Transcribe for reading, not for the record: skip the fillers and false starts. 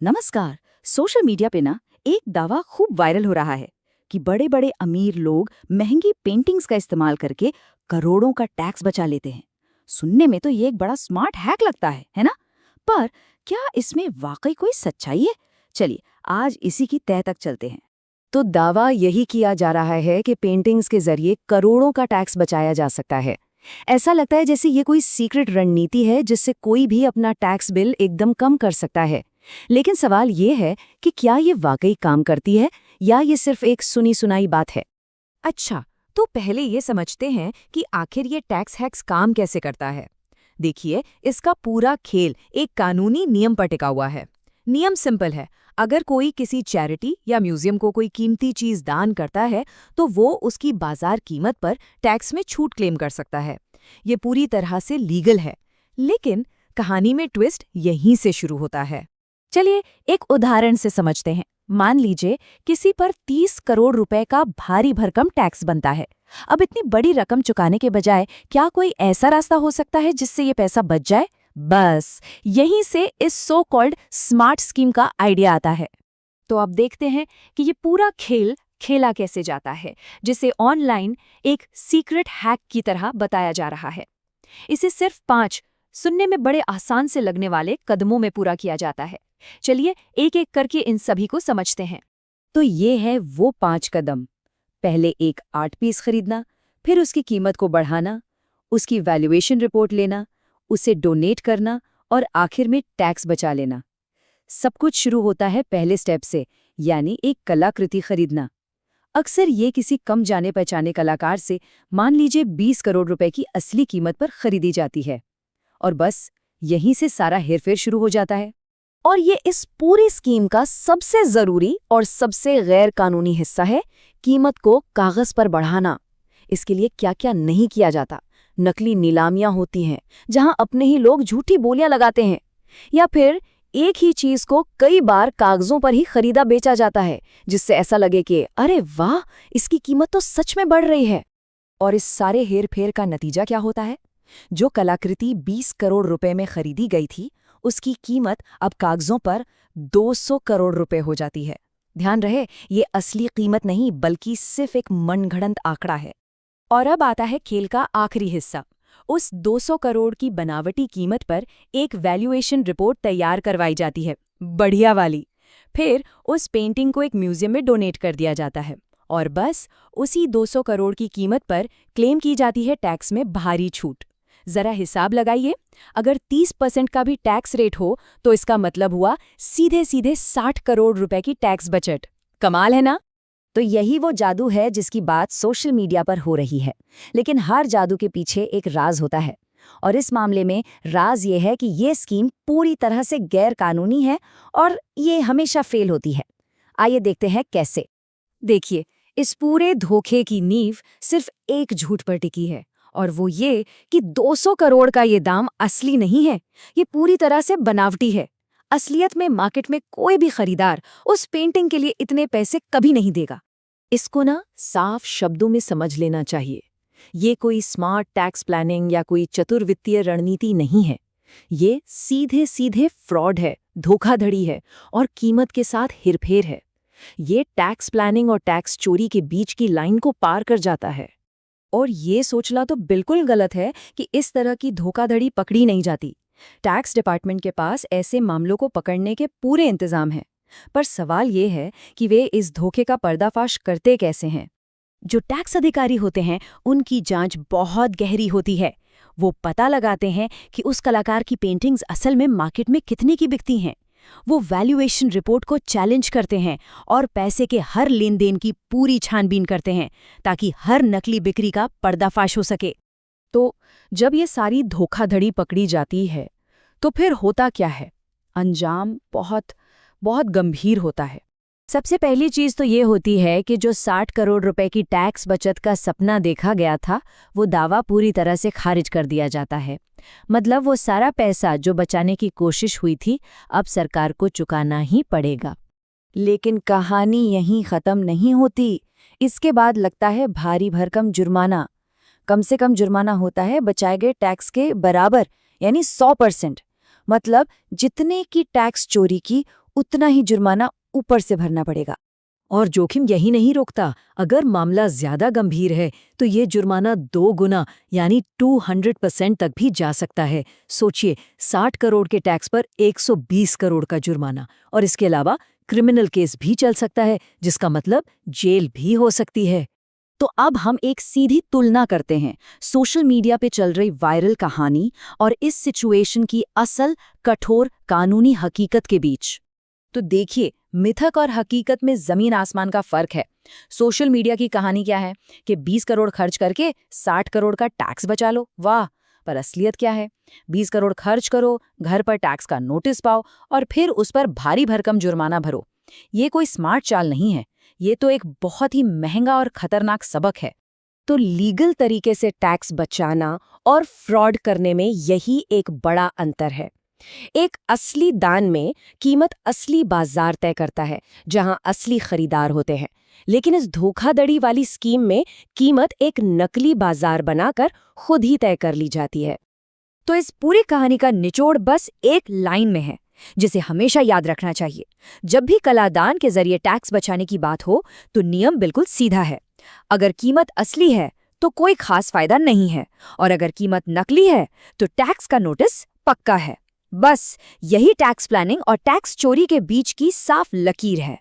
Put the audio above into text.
नमस्कार। Social media पे ना एक दावा खूब वायरल हो रहा है कि बड़े बड़े अमीर लोग महंगी पेंटिंग्स का इस्तेमाल करके करोड़ों का टैक्स बचा लेते हैं। सुनने में तो ये एक बड़ा स्मार्ट हैक लगता है ना? पर क्या इसमें वाकई कोई सच्चाई है? चलिए आज इसी की तह तक चलते हैं। तो दावा यही किया जा रहा है कि पेंटिंग्स के जरिए करोड़ों का टैक्स बचाया जा सकता है। ऐसा लगता है जैसे ये कोई सीक्रेट रणनीति है जिससे कोई भी अपना टैक्स बिल एकदम कम कर सकता है। लेकिन सवाल ये है कि क्या ये वाकई काम करती है या ये सिर्फ एक सुनी सुनाई बात है। अच्छा, तो पहले ये समझते हैं कि आखिर ये टैक्स हैक्स काम कैसे करता है। देखिए, इसका पूरा खेल एक कानूनी नियम पर टिका हुआ है। नियम सिंपल है। अगर कोई किसी चैरिटी या म्यूजियम को कोई कीमती चीज दान करता है तो वो उसकी बाजार कीमत पर टैक्स में छूट क्लेम कर सकता है। ये पूरी तरह से लीगल है। लेकिन कहानी में ट्विस्ट यहीं से शुरू होता है। चलिए एक उदाहरण से समझते हैं। मान लीजिए किसी पर 30 करोड़ रुपए का भारी भरकम टैक्स बनता है। अब इतनी बड़ी रकम चुकाने के बजाय क्या कोई ऐसा रास्ता हो सकता है जिससे ये पैसा बच जाए? बस यहीं से इस सो कॉल्ड स्मार्ट स्कीम का आइडिया आता है। तो अब देखते हैं कि ये पूरा खेल खेला कैसे जाता है, जिसे ऑनलाइन एक सीक्रेट हैक की तरह बताया जा रहा है। इसे सिर्फ 5 सुनने में बड़े आसान से लगने वाले कदमों में पूरा किया जाता है। चलिए एक एक करके इन सभी को समझते हैं। तो ये है वो 5 कदम। पहले एक आर्ट पीस खरीदना, फिर उसकी कीमत को बढ़ाना, उसकी वैल्यूएशन रिपोर्ट लेना, उसे डोनेट करना और आखिर में टैक्स बचा लेना। सब कुछ शुरू होता है पहले स्टेप से, यानी एक कलाकृति खरीदना। अक्सर ये किसी कम जाने पहचाने कलाकार से मान लीजिए 20 करोड़ रुपए की असली कीमत पर खरीदी जाती है। और बस यहीं से सारा हेरफेर शुरू हो जाता है। और ये इस पूरी स्कीम का सबसे जरूरी और सबसे गैर कानूनी हिस्सा है, कीमत को कागज पर बढ़ाना। इसके लिए क्या क्या नहीं किया जाता। नकली नीलामियां होती हैं जहां अपने ही लोग झूठी बोलियां लगाते हैं, या फिर एक ही चीज को कई बार कागजों पर ही खरीदा बेचा जाता है जिससे ऐसा लगे कि अरे वाह, इसकी कीमत तो सच में बढ़ रही है। और इस सारे हेर-फेर का नतीजा क्या होता है? जो कलाकृति 20 करोड़ रुपए में खरीदी गई थी, उसकी कीमत अब कागजों पर 200 करोड़ रुपए हो जाती है। ध्यान रहे, ये असली कीमत नहीं बल्कि सिर्फ एक मनगढ़ंत आंकड़ा है। और अब आता है खेल का आखिरी हिस्सा। उस 200 करोड़ की बनावटी कीमत पर एक वैल्यूएशन रिपोर्ट तैयार करवाई जाती है, बढ़िया वाली। फिर उस पेंटिंग को एक म्यूजियम में डोनेट कर दिया जाता है। और बस उसी 200 करोड़ की कीमत पर क्लेम की जाती है टैक्स में भारी छूट। जरा हिसाब लगाइए, अगर 30% का भी टैक्स रेट हो तो इसका मतलब हुआ सीधे सीधे 60 करोड़ रुपए की टैक्स बचत। कमाल है ना? तो यही वो जादू है जिसकी बात सोशल मीडिया पर हो रही है। लेकिन हर जादू के पीछे एक राज होता है, और इस मामले में राज ये है कि ये स्कीम पूरी तरह से गैर कानूनी है और ये हमेशा फेल होती है। आइए देखते हैं कैसे। देखिए, इस पूरे धोखे की नींव सिर्फ एक झूठ पर टिकी है, और वो ये कि 200 करोड़ का ये दाम असली नहीं है। ये पूरी तरह से बनावटी है। असलियत में मार्केट में कोई भी खरीदार उस पेंटिंग के लिए इतने पैसे कभी नहीं देगा। इसको ना साफ शब्दों में समझ लेना चाहिए। ये कोई स्मार्ट टैक्स प्लानिंग या कोई चतुर वित्तीय रणनीति नहीं है। ये सीधे सीधे फ्रॉड है, धोखाधड़ी है और कीमत के साथ हेरफेर है। ये टैक्स प्लानिंग और टैक्स चोरी के बीच की लाइन को पार कर जाता है। और ये सोचना तो बिल्कुल गलत है कि इस तरह की धोखाधड़ी पकड़ी नहीं जाती। टैक्स डिपार्टमेंट के पास ऐसे मामलों को पकड़ने के पूरे इंतजाम हैं। पर सवाल ये है कि वे इस धोखे का पर्दाफाश करते कैसे हैं। जो टैक्स अधिकारी होते हैं उनकी जांच बहुत गहरी होती है। वो पता लगाते हैं कि उस कलाकार की पेंटिंग्स असल में मार्केट में कितने की बिकती हैं। वो वैल्यूएशन रिपोर्ट को चैलेंज करते हैं और पैसे के हर लेन देन की पूरी छानबीन करते हैं ताकि हर नकली बिक्री का पर्दाफाश हो सके। तो जब ये सारी धोखाधड़ी पकड़ी जाती है तो फिर होता क्या है? अंजाम बहुत बहुत गंभीर होता है। सबसे पहली चीज तो ये होती है कि जो 60 करोड़ रुपए की टैक्स बचत का सपना देखा गया था, वो दावा पूरी तरह से खारिज कर दिया जाता है। मतलब वो सारा पैसा जो बचाने की कोशिश हुई थी, अब सरकार को चुकाना ही पड़ेगा। लेकिन कहानी यहीं खत्म नहीं होती। इसके बाद लगता है भारी भरकम जुर्माना। कम से कम जुर्माना होता है बचाए गए टैक्स के बराबर, यानी 100%। मतलब जितने की टैक्स चोरी की उतना ही जुर्माना ऊपर से भरना पड़ेगा। और जोखिम यही नहीं रोकता, अगर मामला ज्यादा गंभीर है तो ये जुर्माना 2 गुना यानी 200% तक भी जा सकता है। सोचिए, 60 करोड़ के टैक्स पर 120 करोड़ का जुर्माना, और इसके अलावा क्रिमिनल केस भी चल सकता है, जिसका मतलब जेल भी हो सकती है। तो अब हम एक सीधी तुलना करते हैं सोशल मीडिया पे चल रही वायरल कहानी और इस सिचुएशन की असल कठोर कानूनी हकीकत के बीच। तो देखिए, मिथक और हकीकत में जमीन आसमान का फर्क है। सोशल मीडिया की कहानी क्या है कि 20 करोड़ खर्च करके 60 करोड़ का टैक्स बचा लो, वाह। पर असलियत क्या है? 20 करोड़ खर्च करो, घर पर टैक्स का नोटिस पाओ और फिर उस पर भारी भरकम जुर्माना भरो। ये कोई स्मार्ट चाल नहीं है, ये तो एक बहुत ही महंगा और खतरनाक सबक है। तो लीगल तरीके से टैक्स बचाना और फ्रॉड करने में यही एक बड़ा अंतर है। एक असली दान में कीमत असली बाजार तय करता है, जहां असली खरीदार होते हैं, लेकिन इस धोखाधड़ी वाली स्कीम में कीमत एक नकली बाजार बनाकर खुद ही तय कर ली जाती है। तो इस पूरी कहानी का निचोड़ बस एक लाइन में है, जिसे हमेशा याद रखना चाहिए। जब भी कलादान के जरिए टैक्स बचाने की बात हो तो नियम बिल्कुल सीधा है। अगर कीमत असली है तो कोई खास फायदा नहीं है, और अगर कीमत नकली है तो टैक्स का नोटिस पक्का है। बस यही टैक्स प्लानिंग और टैक्स चोरी के बीच की साफ लकीर है।